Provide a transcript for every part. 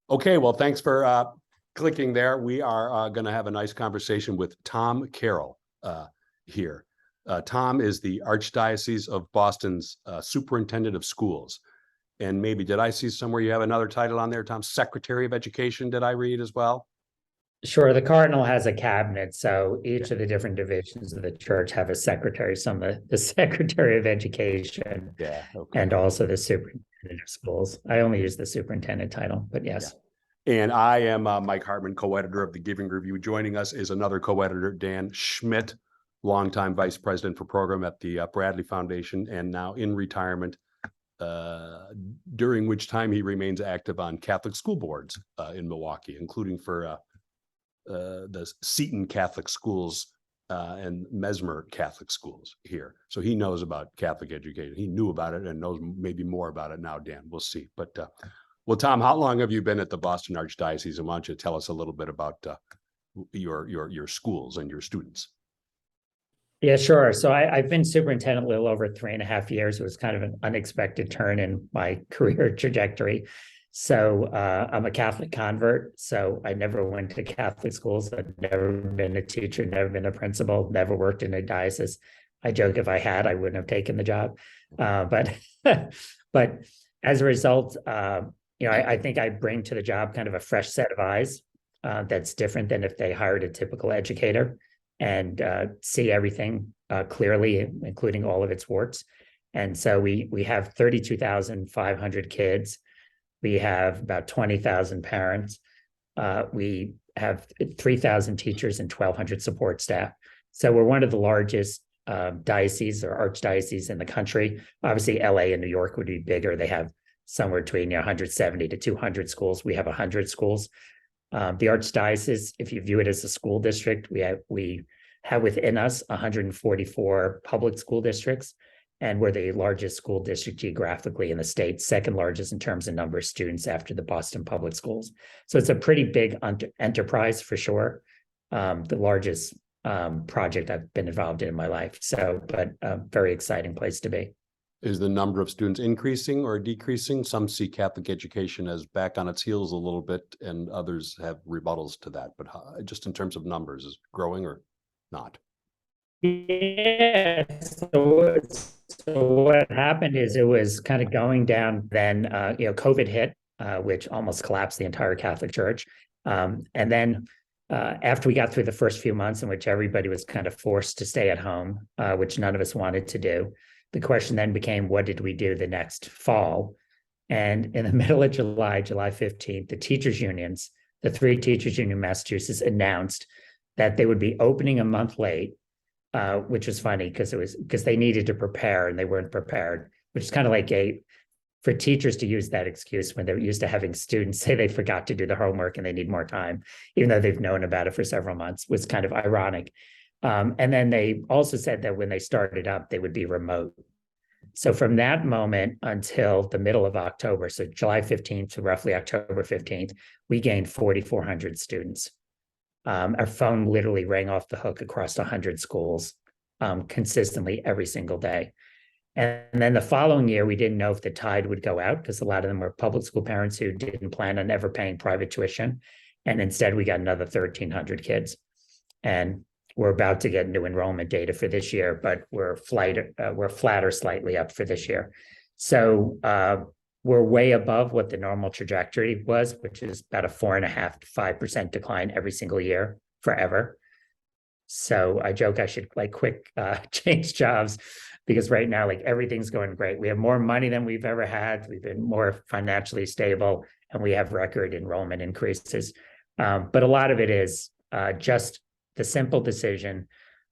Okay, well, thanks for clicking there. We are going to have a nice conversation with Tom Carroll here. Tom is the Archdiocese of Boston's superintendent of schools. And maybe, did I see somewhere you have another title on there, Tom? Secretary of Education, did I read as well? Sure, the cardinal has a cabinet, so each of the different divisions of the church have a secretary. Some the secretary of education Yeah, okay. and also the superintendent of schools. I only use the superintendent title, but Yeah. yes. And I am Mike Hartmann, co-editor of the Giving Review. Joining us is another co-editor, Dan Schmidt, longtime vice president for program at the Bradley Foundation, and now in retirement, during which time he remains active on Catholic school boards in Milwaukee, including for the Seton Catholic schools and Mesmer Catholic schools here. So he knows about Catholic education. He knew about it and knows maybe more about it now, Dan. We'll see. But well, Tom, how long have you been at the Boston Archdiocese? And why don't you tell us a little bit about your schools and your students? Yeah, sure. So I've been superintendent a little over 3.5 years. It was kind of an unexpected turn in my career trajectory. So I'm a Catholic convert. So I never went to Catholic schools. I've never been a teacher, never been a principal, never worked in a diocese. I joke if I had, I wouldn't have taken the job. But but as a result, I think I bring to the job kind of a fresh set of eyes that's different than if they hired a typical educator and see everything clearly, including all of its warts. And so we have 32,500 kids. We have about 20,000 parents. We have 3,000 teachers and 1,200 support staff. So we're one of the largest dioceses or archdioceses in the country. Obviously, LA and New York would be bigger. They have somewhere between 170 to 200 schools. We have 100 schools. The Archdiocese, if you view it as a school district, we have within us 144 public school districts, and we're the largest school district geographically in the state, second largest in terms of number of students after the Boston Public Schools. So it's a pretty big enterprise for sure. The largest project I've been involved in my life. So, but a very exciting place to be. Is the number of students increasing or decreasing? Some see Catholic education as back on its heels a little bit, and others have rebuttals to that. But just in terms of numbers, is it growing or not? Yeah. So what happened is it was kind of going down. Then COVID hit, which almost collapsed the entire Catholic Church. And then after we got through the first few months in which everybody was kind of forced to stay at home, which none of us wanted to do, the question then became, what did we do the next fall? And in the middle of July, July 15th, the teachers' unions, the three teachers' union in Massachusetts announced that they would be opening a month late, which was funny because they needed to prepare and they weren't prepared, which is kind of like for teachers to use that excuse when they're used to having students say they forgot to do the homework and they need more time, even though they've known about it for several months, was kind of ironic. And then they also said that when they started up, they would be remote. So from that moment until the middle of October, so July 15th to roughly October 15th, we gained 4,400 students. Our phone literally rang off the hook across 100 schools consistently every single day. And then the following year, we didn't know if the tide would go out because a lot of them were public school parents who didn't plan on ever paying private tuition. And instead, we got another 1,300 kids. And we're about to get new enrollment data for this year, but we're flat or slightly up for this year. So we're way above what the normal trajectory was, which is about a 4.5% to 5% decline every single year forever. So I joke I should quick change jobs because right now, everything's going great. We have more money than we've ever had. We've been more financially stable and we have record enrollment increases. But a lot of it is just the simple decision.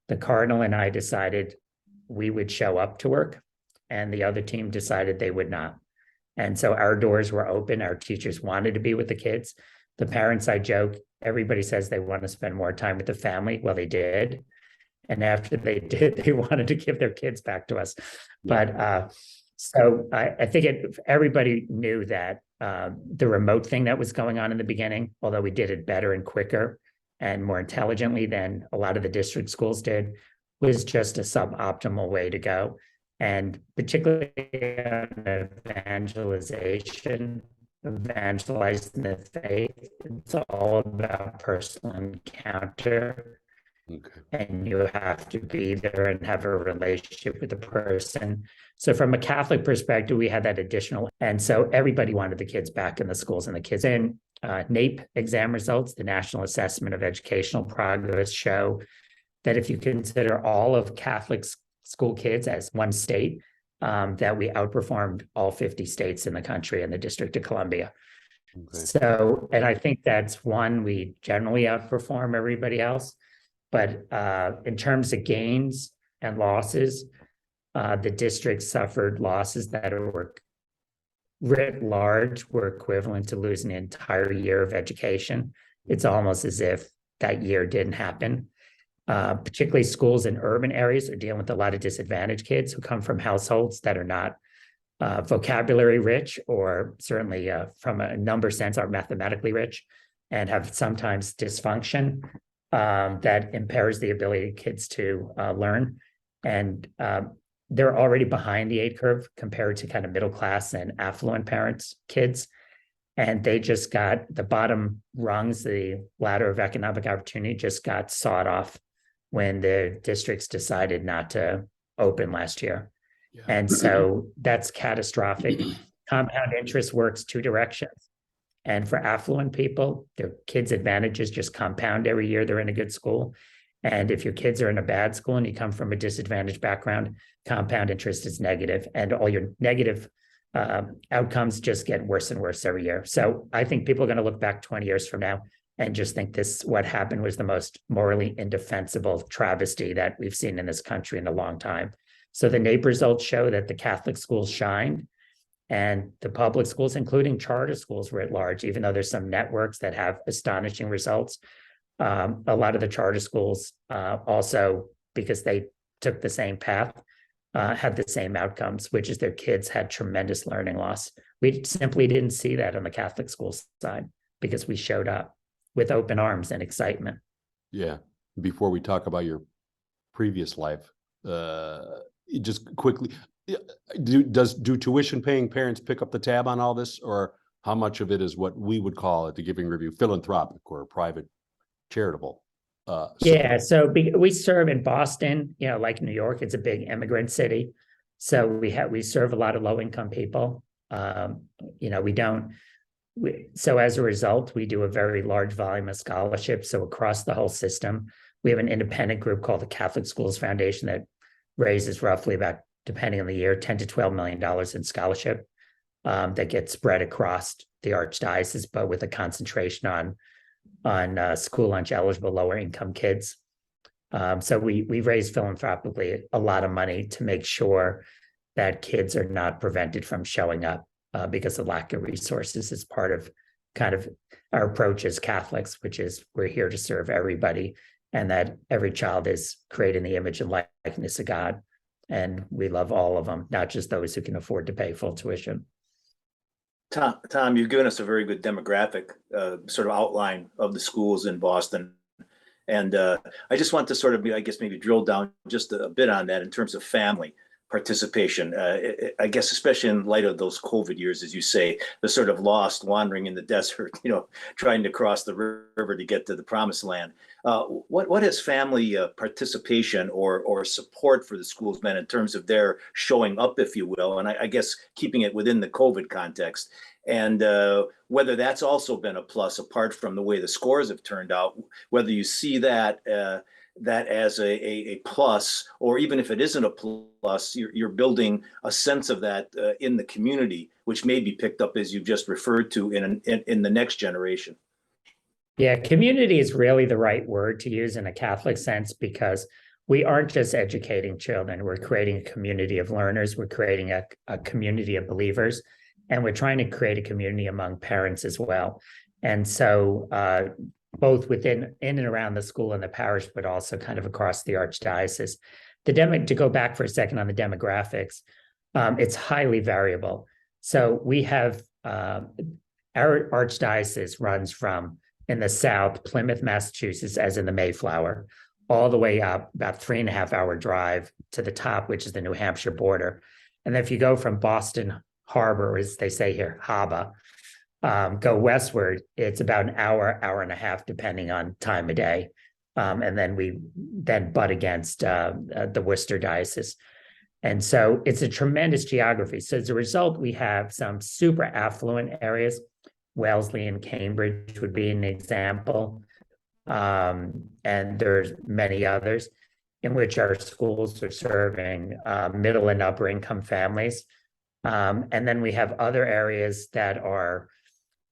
The Cardinal and I decided we would show up to work and the other team decided they would not. And so our doors were open. Our teachers wanted to be with the kids. The parents, I joke, everybody says they want to spend more time with the family. Well, they did. And after they did, they wanted to give their kids back to us. But so I think everybody knew that the remote thing that was going on in the beginning, although we did it better and quicker and more intelligently than a lot of the district schools did, was just a suboptimal way to go. And particularly on evangelization, evangelizing the faith. It's all about personal encounter. Okay. And you have to be there and have a relationship with the person. So from a Catholic perspective, we had that additional. And so everybody wanted the kids back in the schools and the kids in. NAEP exam results, the National Assessment of Educational Progress, show that if you consider all of Catholic school kids as one state, that we outperformed all 50 states in the country and the District of Columbia. Okay. So, and I think that's one, we generally outperform everybody else. But in terms of gains and losses, the district suffered losses that were writ large were equivalent to losing an entire year of education. It's almost as if that year didn't happen. Particularly schools in urban areas are dealing with a lot of disadvantaged kids who come from households that are not vocabulary rich, or certainly from a number sense are mathematically rich, and have sometimes dysfunction that impairs the ability of kids to learn. And they're already behind the aid curve compared to kind of middle class and affluent parents' kids. And they just got the bottom rungs, the ladder of economic opportunity just got sawed off when the districts decided not to open last year. Yeah. And so that's catastrophic. Compound interest works two directions. And for affluent people, their kids' advantages just compound every year they're in a good school. And if your kids are in a bad school and you come from a disadvantaged background, compound interest is negative, and all your negative outcomes just get worse and worse every year. So I think people are going to look back 20 years from now and just think what happened was the most morally indefensible travesty that we've seen in this country in a long time. So the NAEP results show that the Catholic schools shined, and the public schools, including charter schools, were at large, even though there's some networks that have astonishing results. A lot of the charter schools also, because they took the same path, had the same outcomes, which is their kids had tremendous learning loss. We simply didn't see that on the Catholic school side because we showed up with open arms and excitement. Yeah. Before we talk about your previous life, just quickly, do tuition paying parents pick up the tab on all this, or how much of it is what we would call at the Giving Review philanthropic or private charitable? Yeah, so we serve in Boston, like New York, it's a big immigrant city. So we serve a lot of low income people. So as a result, we do a very large volume of scholarships. So across the whole system, we have an independent group called the Catholic Schools Foundation that raises roughly about, depending on the year, $10 to $12 million in scholarship that gets spread across the Archdiocese, but with a concentration on school lunch eligible lower income kids. So we raise philanthropically a lot of money to make sure that kids are not prevented from showing up because of lack of resources is part of kind of our approach as Catholics, which is we're here to serve everybody, and that every child is created in the image and likeness of God. And we love all of them, not just those who can afford to pay full tuition. Tom, you've given us a very good demographic sort of outline of the schools in Boston. And I just want to sort of, maybe drill down just a bit on that in terms of family participation. I guess, especially in light of those COVID years, as you say, the sort of lost wandering in the desert, trying to cross the river to get to the promised land. What has family participation or support for the schools been in terms of their showing up, if you will, and I guess keeping it within the COVID context, and whether that's also been a plus apart from the way the scores have turned out, whether you see that as a plus, or even if it isn't a plus, you're building a sense of that in the community, which may be picked up, as you just referred to, in the next generation. Yeah, community is really the right word to use in a Catholic sense, because we aren't just educating children. We're creating a community of learners. We're creating a community of believers, and we're trying to create a community among parents as well. And so both in and around the school and the parish, but also kind of across the Archdiocese. To go back for a second on the demographics, it's highly variable. So we have our Archdiocese runs from, in the South, Plymouth, Massachusetts, as in the Mayflower, all the way up about 3.5-hour drive to the top, which is the New Hampshire border. And then if you go from Boston Harbor, as they say here, Harbor, Go westward, it's about an hour, hour and a half, depending on time of day. And then we butt against the Worcester diocese. And so it's a tremendous geography. So as a result, we have some super affluent areas. Wellesley and Cambridge would be an example. And there's many others in which our schools are serving middle and upper income families. And then we have other areas that are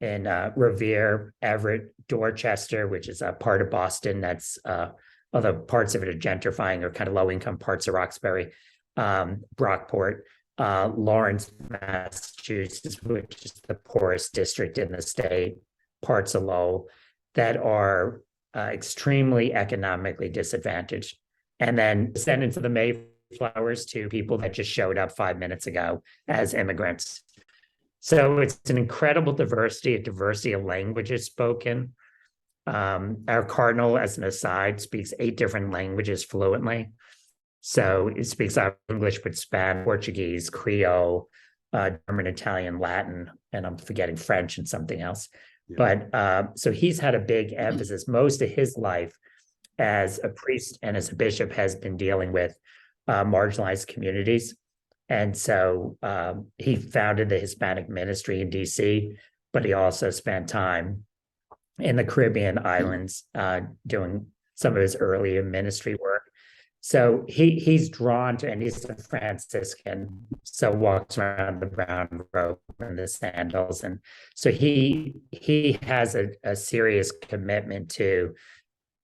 in Revere, Everett, Dorchester, which is a part of Boston that's, although parts of it are gentrifying or kind of low income parts of Roxbury, Brockport, Lawrence, Massachusetts, which is the poorest district in the state, parts of Lowell that are extremely economically disadvantaged. And then descendants of the Mayflowers to people that just showed up 5 minutes ago as immigrants. So it's an incredible diversity of languages spoken. Our cardinal, as an aside, speaks 8 different languages fluently. So it speaks English, but Spanish, Portuguese, Creole, German, Italian, Latin, and I'm forgetting French and something else. Yeah. But so he's had a big emphasis. Most of his life as a priest and as a bishop has been dealing with marginalized communities. And so he founded the Hispanic ministry in DC, but he also spent time in the Caribbean islands doing some of his earlier ministry work. So he's drawn to, and he's a Franciscan, so walks around the brown robe and the sandals. And so he has a serious commitment to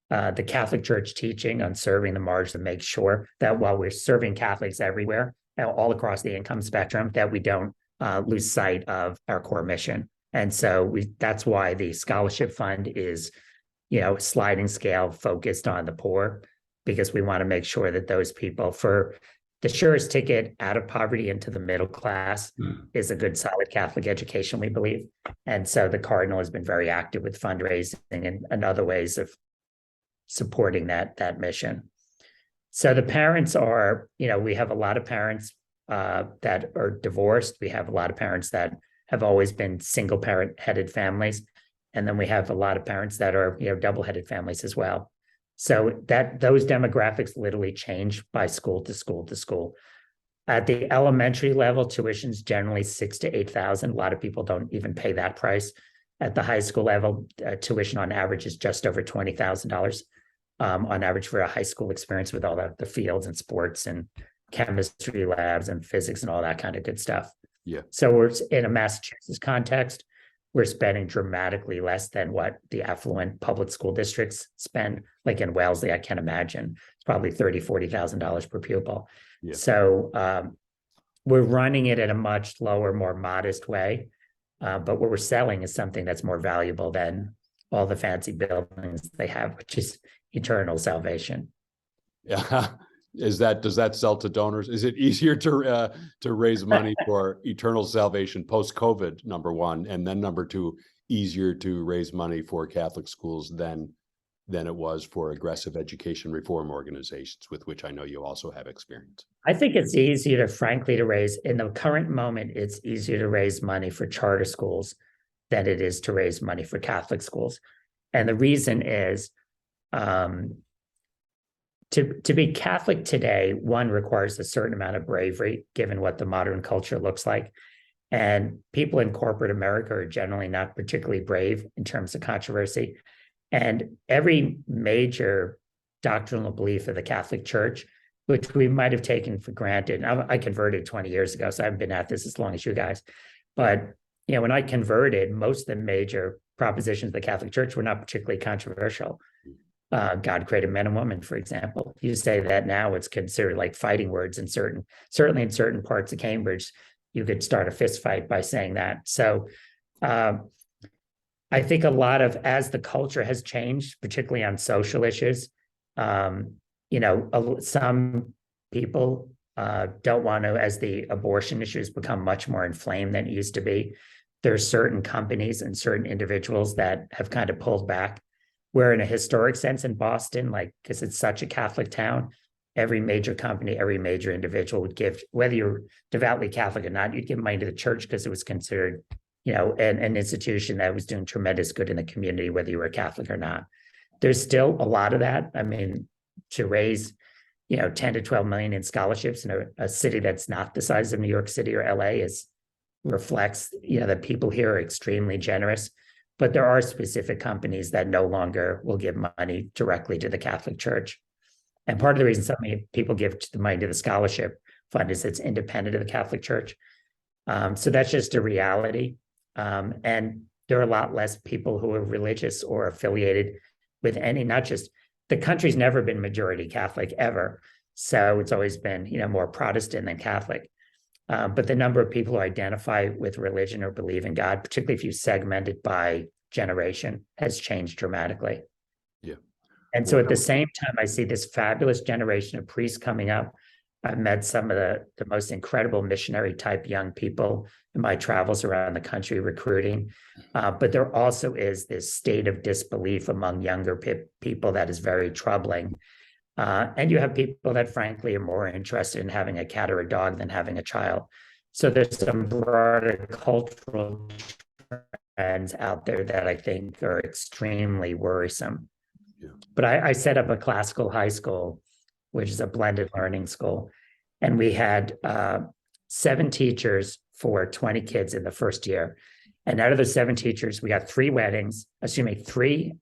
the Catholic Church teaching on serving the margins to make sure that while we're serving Catholics everywhere, all across the income spectrum, that we don't lose sight of our core mission. And so that's why the scholarship fund is, a sliding scale focused on the poor, because we want to make sure that those people, for the surest ticket out of poverty into the middle class is a good, solid Catholic education, we believe. And so the Cardinal has been very active with fundraising and other ways of supporting that mission. So the parents are, we have a lot of parents that are divorced. We have a lot of parents that have always been single parent headed families. And then we have a lot of parents that are, double headed families as well. So those demographics literally change by school to school to school. At the elementary level, tuition's generally $6,000 to $8,000. A lot of people don't even pay that price. At the high school level, tuition on average is just over $20,000 on average for a high school experience with all the fields and sports and chemistry labs and physics and all that kind of good stuff. Yeah. So we're in a Massachusetts context, we're spending dramatically less than what the affluent public school districts spend. Like in Wellesley, I can't imagine. It's probably $30,000, $40,000 per pupil. Yeah. So we're running it at a much lower, more modest way. But what we're selling is something that's more valuable than all the fancy buildings they have, which is eternal salvation. Yeah. Does that sell to donors? Is it easier to raise money for eternal salvation post-COVID, number one, and then number two, easier to raise money for Catholic schools than it was for aggressive education reform organizations, with which I know you also have experience? I think it's easier to raise, in the current moment, it's easier to raise money for charter schools than it is to raise money for Catholic schools. And the reason is, to be Catholic today, one requires a certain amount of bravery, given what the modern culture looks like. And people in corporate America are generally not particularly brave in terms of controversy. And every major doctrinal belief of the Catholic Church, which we might have taken for granted. I converted 20 years ago, so I haven't been at this as long as you guys. But when I converted, most of the major propositions of the Catholic Church were not particularly controversial. God created men and women, for example. You say that now, it's considered like fighting words certainly in certain parts of Cambridge, you could start a fist fight by saying that. So I think as the culture has changed, particularly on social issues, some people don't want to, as the abortion issues become much more inflamed than it used to be. There's certain companies and certain individuals that have kind of pulled back. Where in a historic sense in Boston, because it's such a Catholic town, every major company, every major individual would give, whether you're devoutly Catholic or not, you'd give money to the church because it was considered, an institution that was doing tremendous good in the community, whether you were Catholic or not. There's still a lot of that. I mean, to raise, 10 to 12 million in scholarships in a city that's not the size of New York City or LA reflects, that people here are extremely generous. But there are specific companies that no longer will give money directly to the Catholic Church. And part of the reason so many people give the money to the scholarship fund is it's independent of the Catholic Church. So that's just a reality. And there are a lot less people who are religious or affiliated with any, not just, the country's never been majority Catholic ever. So it's always been, more Protestant than Catholic. But the number of people who identify with religion or believe in God, particularly if you segment it by generation, has changed dramatically. Yeah. And so at the same time, I see this fabulous generation of priests coming up. I've met some of the most incredible missionary type young people in my travels around the country recruiting. But there also is this state of disbelief among younger people that is very troubling. And you have people that frankly are more interested in having a cat or a dog than having a child. So there's some broader cultural trends out there that I think are extremely worrisome. Yeah. But I set up a classical high school, which is a blended learning school. And we had 7 teachers for 20 kids in the first year. And out of the 7 teachers, we got 3 weddings, three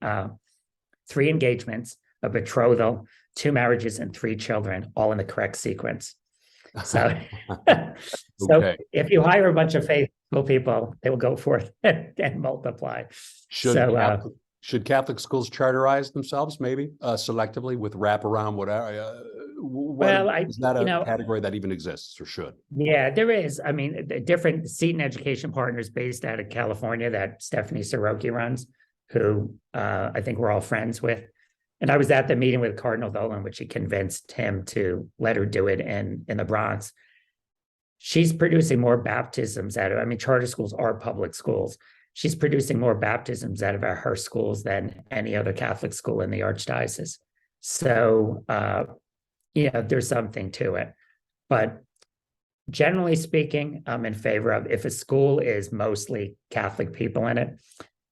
engagements, a betrothal, 2 marriages, and 3 children, all in the correct sequence. So, Okay. If you hire a bunch of faithful people, they will go forth and multiply. Should Catholic schools charterize themselves, maybe selectively with wraparound, whatever? Is that a category that even exists or should? Yeah, there is. I mean, the different Seton Education Partners based out of California that Stephanie Soroki runs, who I think we're all friends with. And I was at the meeting with Cardinal Dolan, which he convinced him to let her do it in the Bronx. She's producing more baptisms charter schools are public schools. She's producing more baptisms out of her schools than any other Catholic school in the Archdiocese. So, there's something to it. But generally speaking, I'm in favor of, if a school is mostly Catholic people in it,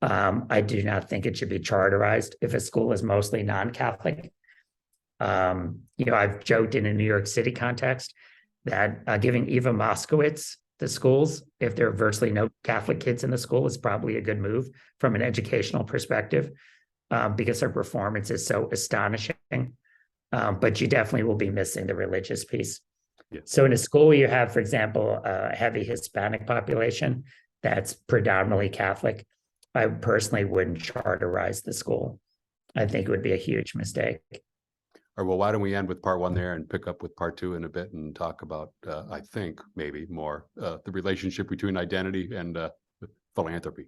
I do not think it should be charterized. If a school is mostly non-Catholic, I've joked in a New York City context that giving Eva Moskowitz the schools, if there are virtually no Catholic kids in the school, is probably a good move from an educational perspective, because her performance is so astonishing. But you definitely will be missing the religious piece. Yeah. So in a school, you have, for example, a heavy Hispanic population that's predominantly Catholic. I personally wouldn't charterize the school. I think it would be a huge mistake. Or well, why don't we end with part 1 there and pick up with part 2 in a bit and talk about, I think maybe more the relationship between identity and philanthropy.